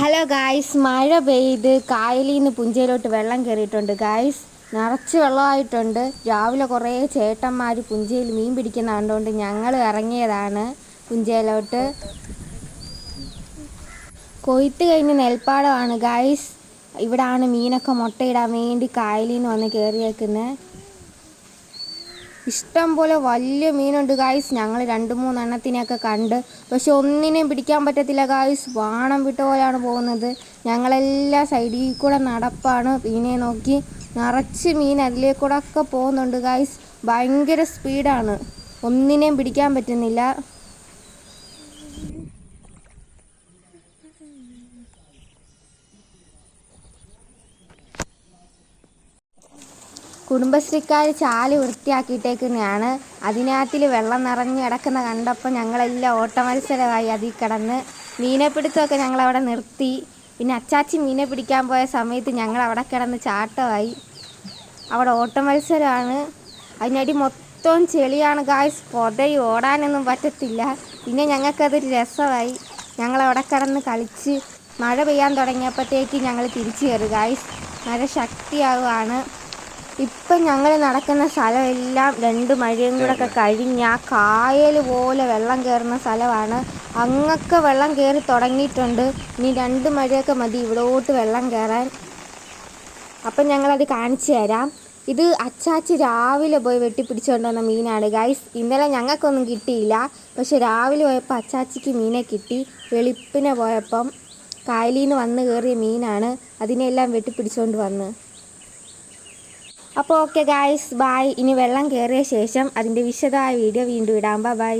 Hello guys, മഴ പെയ്ത് കായലിൽ നിന്ന് പുഞ്ചയിലോട്ട് വെള്ളം കയറിയിട്ടുണ്ട് ഗായ്സ്. നിറച്ച് വെള്ളമായിട്ടുണ്ട്. രാവിലെ കുറേ ചേട്ടന്മാർ പുഞ്ചയിൽ മീൻ പിടിക്കുന്ന കണ്ടുകൊണ്ട് ഞങ്ങൾ ഇറങ്ങിയതാണ് പുഞ്ചയിലോട്ട്. കൊയ്ത്ത് കഴിഞ്ഞ് നെൽപ്പാടമാണ് ഗായ്സ്. ഇവിടാണ് മീനൊക്കെ മുട്ടയിടാൻ വേണ്ടി കായലിൽ നിന്ന് വന്ന് കയറിയേക്കുന്നത്. ഇഷ്ടം പോലെ വലിയ മീനുണ്ട് ഗായ്സ്. ഞങ്ങൾ 2-3 എണ്ണത്തിനെയൊക്കെ കണ്ട്, പക്ഷെ ഒന്നിനെയും പിടിക്കാൻ പറ്റത്തില്ല ഗായ്സ്. വാണം വിട്ട പോലെയാണ് പോകുന്നത്. ഞങ്ങളെല്ലാം സൈഡിൽ കൂടെ നടപ്പാണ് മീനെ നോക്കി. നിറച്ച് മീൻ അതിലേ കൂടെ ഒക്കെ പോകുന്നുണ്ട് ഗായ്സ്. ഭയങ്കര സ്പീഡാണ്, ഒന്നിനെയും പിടിക്കാൻ പറ്റുന്നില്ല. കുടുംബശ്രീക്കാർ ചാല് വൃത്തിയാക്കിയിട്ടേക്കുന്നതാണ്. അതിനകത്തിൽ വെള്ളം നിറഞ്ഞ് കിടക്കുന്ന കണ്ടപ്പോൾ ഞങ്ങളെല്ലാം ഓട്ട മത്സരമായി അതിൽ കിടന്ന്. മീനെപ്പിടുത്തമൊക്കെ ഞങ്ങളവിടെ നിർത്തി. പിന്നെ അച്ചാച്ചി മീനെ പിടിക്കാൻ പോയ സമയത്ത് ഞങ്ങൾ അവിടെ കിടന്ന് ചാട്ടമായി. അവിടെ ഓട്ട മത്സരമാണ്. അതിനടി മൊത്തം ചെളിയാണ് ഗായ്സ്. പൊതയും ഓടാനൊന്നും പറ്റത്തില്ല. പിന്നെ ഞങ്ങൾക്കതൊരു രസമായി. ഞങ്ങളവിടെ കിടന്ന് കളിച്ച്. മഴ പെയ്യാൻ തുടങ്ങിയപ്പോഴത്തേക്ക് ഞങ്ങൾ തിരിച്ചു കയറി ഗായ്സ്. മഴ ശക്തിയാവുകയാണ്. ഇപ്പം ഞങ്ങൾ നടക്കുന്ന സ്ഥലമെല്ലാം 2 മഴയും കൂടെ ഒക്കെ കഴിഞ്ഞ കായൽ പോലെ വെള്ളം കയറുന്ന സ്ഥലമാണ്. അങ്ങൊക്കെ വെള്ളം കയറി തുടങ്ങിയിട്ടുണ്ട്. ഇനി 2 മഴയൊക്കെ മതി ഇവിടോട്ട് വെള്ളം കയറാൻ. അപ്പം ഞങ്ങളത് കാണിച്ചു തരാം. ഇത് അച്ചാച്ചി രാവിലെ പോയി വെട്ടിപ്പിടിച്ചുകൊണ്ട് വന്ന മീനാണ് ഗൈസ്. ഇന്നലെ ഞങ്ങൾക്കൊന്നും കിട്ടിയില്ല, പക്ഷെ രാവിലെ പോയപ്പോൾ അച്ചാച്ചിക്ക് മീനെ കിട്ടി. വെളുപ്പിനെ പോയപ്പം കായലിൽ നിന്ന് വന്ന് കയറിയ മീനാണ്. അതിനെല്ലാം വെട്ടിപ്പിടിച്ചുകൊണ്ട് വന്ന്. അപ്പോൾ ഓക്കെ ഗായ്സ്, ബായ്. ഇനി വെള്ളം കയറിയ ശേഷം അതിൻ്റെ വിശദമായ വീഡിയോ വീണ്ടും ഇടാം. ബൈ.